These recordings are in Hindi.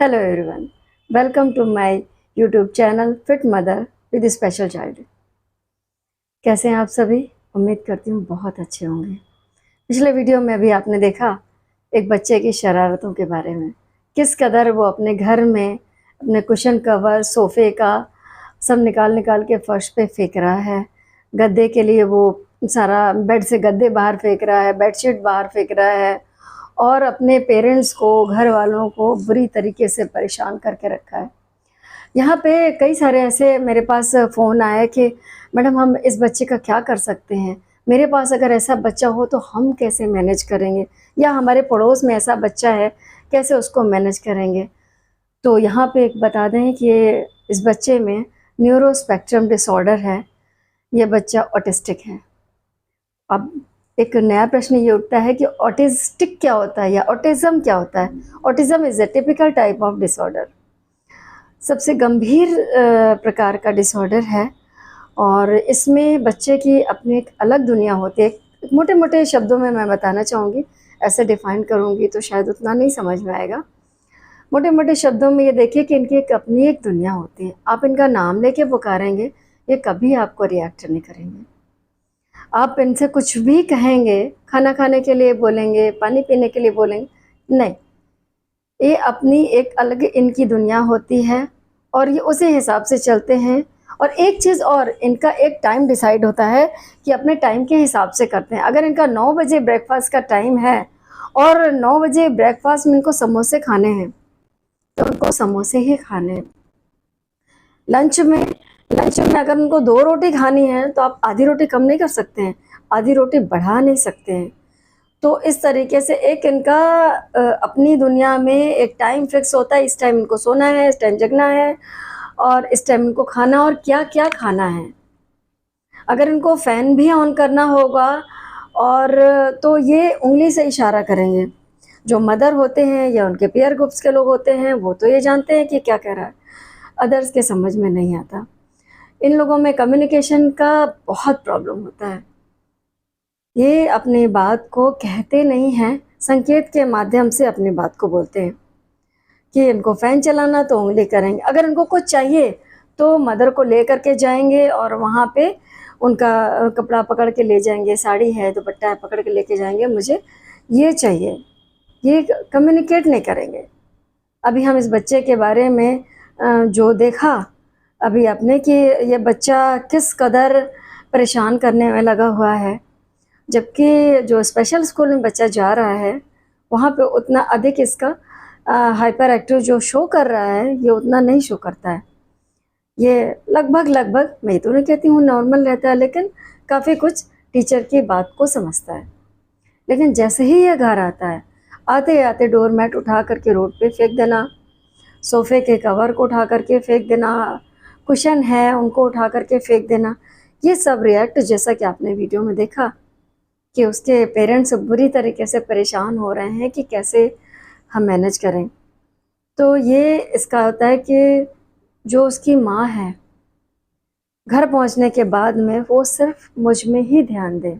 Hello everyone, welcome to my YouTube channel Fit Mother with Special Child। कैसे हैं आप सभी? उम्मीद करती हूँ बहुत अच्छे होंगे। पिछले वीडियो में भी आपने देखा एक बच्चे की शरारतों के बारे में, किस कदर वो अपने घर में अपने कुशन कवर सोफ़े का सब निकाल निकाल के फर्श पे फेंक रहा है। गद्दे के लिए वो सारा बेड से गद्दे बाहर फेंक रहा है, बेडशीट बाहर फेंक रहा है और अपने पेरेंट्स को, घर वालों को बुरी तरीके से परेशान करके रखा है। यहाँ पे कई सारे ऐसे मेरे पास फ़ोन आए कि मैडम हम इस बच्चे का क्या कर सकते हैं? मेरे पास अगर ऐसा बच्चा हो तो हम कैसे मैनेज करेंगे? या हमारे पड़ोस में ऐसा बच्चा है, कैसे उसको मैनेज करेंगे? तो यहाँ पे एक बता दें कि इस बच्चे में न्यूरो स्पेक्ट्रम डिसऑर्डर है, ये बच्चा ऑटिस्टिक है। अब एक नया प्रश्न ये उठता है कि ऑटिस्टिक क्या होता है या ऑटिज़्म क्या होता है? Autism is a typical type of disorder, सबसे गंभीर प्रकार का डिसऑर्डर है और इसमें बच्चे की अपनी एक अलग दुनिया होती है। मोटे-मोटे शब्दों में मैं बताना चाहूँगी, ऐसे डिफ़ाइन करूँगी तो शायद उतना नहीं समझ में आएगा। मोटे-मोटे शब्दों में ये देखिए कि इनकी एक अपनी एक दुनिया होती है। आप इनका नाम लेके पुकारेंगे, ये कभी आपको रिएक्ट नहीं करेंगे। आप इनसे कुछ भी कहेंगे, खाना खाने के लिए बोलेंगे, पानी पीने के लिए बोलेंगे, नहीं। ये अपनी एक अलग इनकी दुनिया होती है और ये उसी हिसाब से चलते हैं। और एक चीज़ और, इनका एक टाइम डिसाइड होता है कि अपने टाइम के हिसाब से करते हैं। अगर इनका 9 बजे ब्रेकफास्ट का टाइम है और 9 बजे ब्रेकफास्ट में इनको समोसे खाने हैं तो उनको समोसे ही खाने हैं। लंच में अगर उनको 2 रोटी खानी है तो आप आधी रोटी कम नहीं कर सकते हैं, आधी रोटी बढ़ा नहीं सकते हैं। तो इस तरीके से एक इनका अपनी दुनिया में एक टाइम फिक्स होता है, इस टाइम इनको सोना है, इस टाइम जगना है और इस टाइम इनको खाना और क्या-क्या खाना है। अगर इनको फ़ैन भी ऑन करना होगा और तो ये उँगली से इशारा करेंगे। जो मदर होते हैं या उनके पीयर ग्रुप्स के लोग होते हैं वो तो ये जानते हैं कि क्या कह रहा है, अदर्स के समझ में नहीं आता। इन लोगों में कम्युनिकेशन का बहुत प्रॉब्लम होता है। ये अपनी बात को कहते नहीं हैं, संकेत के माध्यम से अपनी बात को बोलते हैं कि इनको फ़ैन चलाना तो उँगली करेंगे। अगर इनको कुछ चाहिए तो मदर को लेकर के जाएंगे और वहाँ पे उनका कपड़ा पकड़ के ले जाएंगे, साड़ी है, दुपट्टा है, पकड़ के लेके जाएंगे, मुझे ये चाहिए। ये कम्युनिकेट नहीं करेंगे। अभी हम इस बच्चे के बारे में जो देखा अभी आपने कि ये बच्चा किस कदर परेशान करने में लगा हुआ है, जबकि जो स्पेशल स्कूल में बच्चा जा रहा है वहाँ पे उतना अधिक इसका हाइपर एक्टिव जो शो कर रहा है ये उतना नहीं शो करता है। ये लगभग मैं तो नहीं कहती हूँ नॉर्मल रहता है, लेकिन काफ़ी कुछ टीचर की बात को समझता है। लेकिन जैसे ही ये घर आता है, आते आते डोर मैट उठा करके रोड पे फेंक देना, सोफ़े के कवर को उठा करके फेंक देना, कुशन है उनको उठा करके फेंक देना, ये सब रिएक्ट जैसा कि आपने वीडियो में देखा कि उसके पेरेंट्स बुरी तरीके से परेशान हो रहे हैं कि कैसे हम मैनेज करें। तो ये इसका होता है कि जो उसकी माँ है, घर पहुंचने के बाद में वो सिर्फ मुझ में ही ध्यान दे।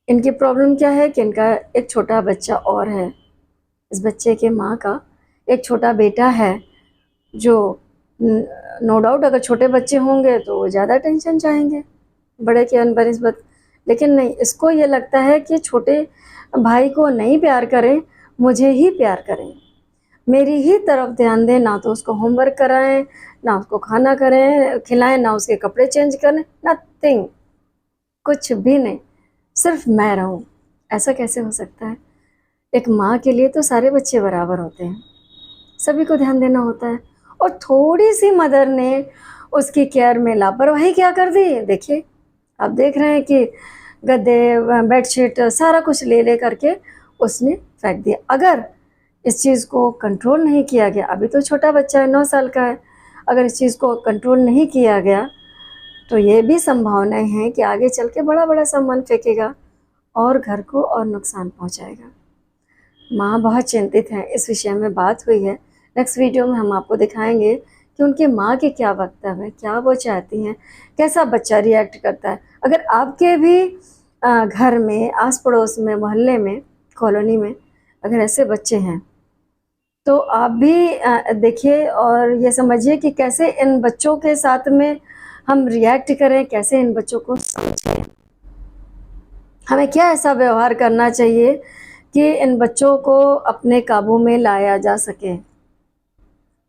इनकी प्रॉब्लम क्या है कि इनका एक छोटा बच्चा और है। इस बच्चे के माँ का एक छोटा बेटा है जो नो डाउट अगर छोटे बच्चे होंगे तो वो ज़्यादा टेंशन चाहेंगे बड़े के बनस्बत, लेकिन नहीं, इसको ये लगता है कि छोटे भाई को नहीं प्यार करें, मुझे ही प्यार करें, मेरी ही तरफ ध्यान दें। ना तो उसको होमवर्क कराएं, ना उसको खाना करें खिलाएं, ना उसके कपड़े चेंज करें, नथिंग, कुछ भी नहीं, सिर्फ मैं रहूं। ऐसा कैसे हो सकता है? एक माँ के लिए तो सारे बच्चे बराबर होते हैं, सभी को ध्यान देना होता है। और थोड़ी सी मदर ने उसकी केयर में लापरवाही क्या कर दी, देखिए आप देख रहे हैं कि गद्दे, बेडशीट सारा कुछ ले ले करके उसने फेंक दिया। अगर इस चीज़ को कंट्रोल नहीं किया गया, अभी तो छोटा बच्चा है, 9 साल का है, अगर इस चीज़ को कंट्रोल नहीं किया गया तो ये भी संभावनाएं हैं कि आगे चल के बड़ा बड़ा सामान फेंकेगा और घर को और नुकसान पहुंचाएगा। माँ बहुत चिंतित हैं, इस विषय में बात हुई है। नेक्स्ट वीडियो में हम आपको दिखाएंगे कि उनकी माँ के क्या वक्तव्य हैं, क्या वो चाहती हैं, कैसा बच्चा रिएक्ट करता है। अगर आपके भी घर में, आस पड़ोस में, मोहल्ले में, कॉलोनी में अगर ऐसे बच्चे हैं तो आप भी देखिए और ये समझिए कि कैसे इन बच्चों के साथ में हम रिएक्ट करें, कैसे इन बच्चों को समझें, हमें क्या ऐसा व्यवहार करना चाहिए कि इन बच्चों को अपने काबू में लाया जा सके।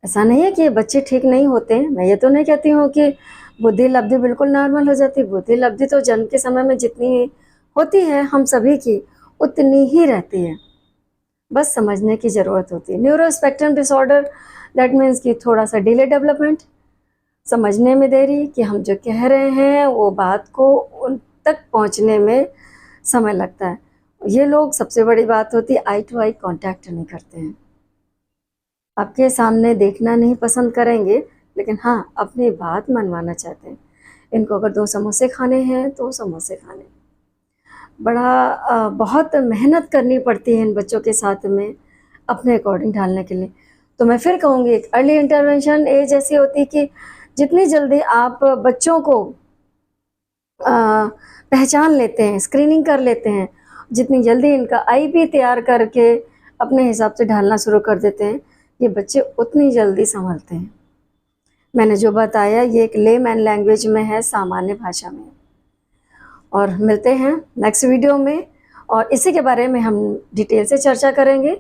ऐसा नहीं है कि ये बच्चे ठीक नहीं होते, मैं ये तो नहीं कहती हूँ कि बुद्धि लब्धि बिल्कुल नॉर्मल हो जाती। बुद्धि लब्धि तो जन्म के समय में जितनी होती है हम सभी की, उतनी ही रहती है, बस समझने की ज़रूरत होती है। Neuro spectrum disorder that means कि थोड़ा सा डिले डेवलपमेंट, समझने में देरी, कि हम जो कह रहे हैं वो बात को उन तक पहुंचने में समय लगता है। ये लोग, सबसे बड़ी बात होती है, आई टू आई कांटेक्ट नहीं करते हैं, आपके सामने देखना नहीं पसंद करेंगे, लेकिन हाँ अपनी बात मनवाना चाहते हैं। इनको अगर 2 समोसे खाने हैं तो समोसे खाने, बहुत मेहनत करनी पड़ती है इन बच्चों के साथ में अपने अकॉर्डिंग ढालने के लिए। तो मैं फिर कहूँगी अर्ली इंटरवेंशन एज ऐसी होती है कि जितनी जल्दी आप बच्चों को पहचान लेते हैं, स्क्रीनिंग कर लेते हैं, जितनी जल्दी इनका आईपी तैयार करके अपने हिसाब से ढालना शुरू कर देते हैं, ये बच्चे उतनी जल्दी संभलते हैं। मैंने जो बताया ये एक लेमैन लैंग्वेज में है, सामान्य भाषा में। और मिलते हैं नेक्स्ट वीडियो में, और इसी के बारे में हम डिटेल से चर्चा करेंगे।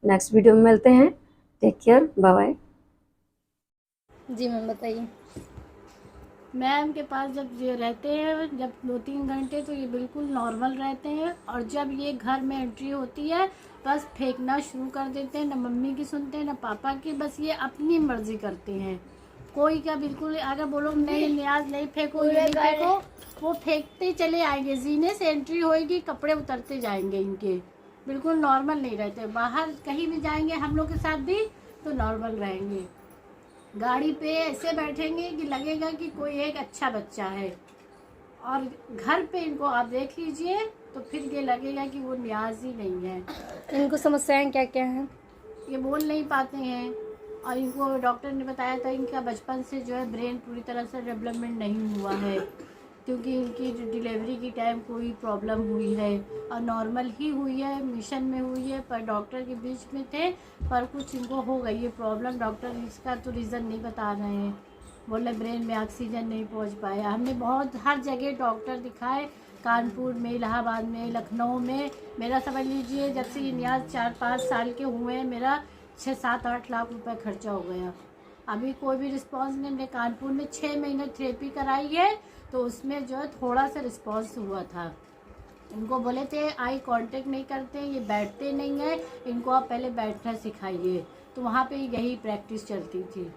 नेक्स्ट वीडियो में मिलते हैं। Take care, bye bye. जी मैम बताइए। मैम के पास जब ये रहते हैं, जब 2-3 घंटे, तो ये बिल्कुल नॉर्मल रहते हैं, और जब ये घर में एंट्री होती है बस फेंकना शुरू कर देते हैं, ना मम्मी की सुनते हैं ना पापा की, बस ये अपनी मर्जी करते हैं। कोई का बिल्कुल, अगर बोलो नहीं नियाज नहीं फेंको, ये नहीं फेंको, वो फेंकते चले आएंगे। जीने से एंट्री होएगी, कपड़े उतरते जाएंगे इनके, बिल्कुल नॉर्मल नहीं रहते। बाहर कहीं भी जाएंगे हम लोग के साथ भी तो नॉर्मल रहेंगे। गाड़ी पे ऐसे बैठेंगे कि लगेगा कि कोई एक अच्छा बच्चा है, और घर पे इनको आप देख लीजिए तो फिर ये लगेगा कि वो न्याज ही नहीं है। इनको समस्याएं क्या क्या हैं? ये बोल नहीं पाते हैं, और इनको डॉक्टर ने बताया था इनका बचपन से जो है ब्रेन पूरी तरह से डेवलपमेंट नहीं हुआ है, क्योंकि इनकी डिलीवरी की टाइम कोई प्रॉब्लम हुई है, और नॉर्मल ही हुई है, मिशन में हुई है, पर डॉक्टर के बीच में थे, पर कुछ इनको हो गई है प्रॉब्लम। डॉक्टर इसका तो रीज़न नहीं बता रहे हैं, बोले ब्रेन में ऑक्सीजन नहीं पहुंच पाया। हमने बहुत हर जगह डॉक्टर दिखाए, कानपुर में, इलाहाबाद में, लखनऊ में। मेरा समझ लीजिए जब से ये नियाज 4-5 साल के हुए हैं, मेरा 6-7-8 लाख रुपए खर्चा हो गया। अभी कोई भी रिस्पांस नहीं। हमने कानपुर में 6 महीने थेरेपी कराई है, तो उसमें जो है थोड़ा सा रिस्पांस हुआ था। इनको बोले थे आई कांटेक्ट नहीं करते, ये बैठते नहीं है, इनको आप पहले बैठना सिखाइए, तो वहाँ पे यही प्रैक्टिस चलती थी।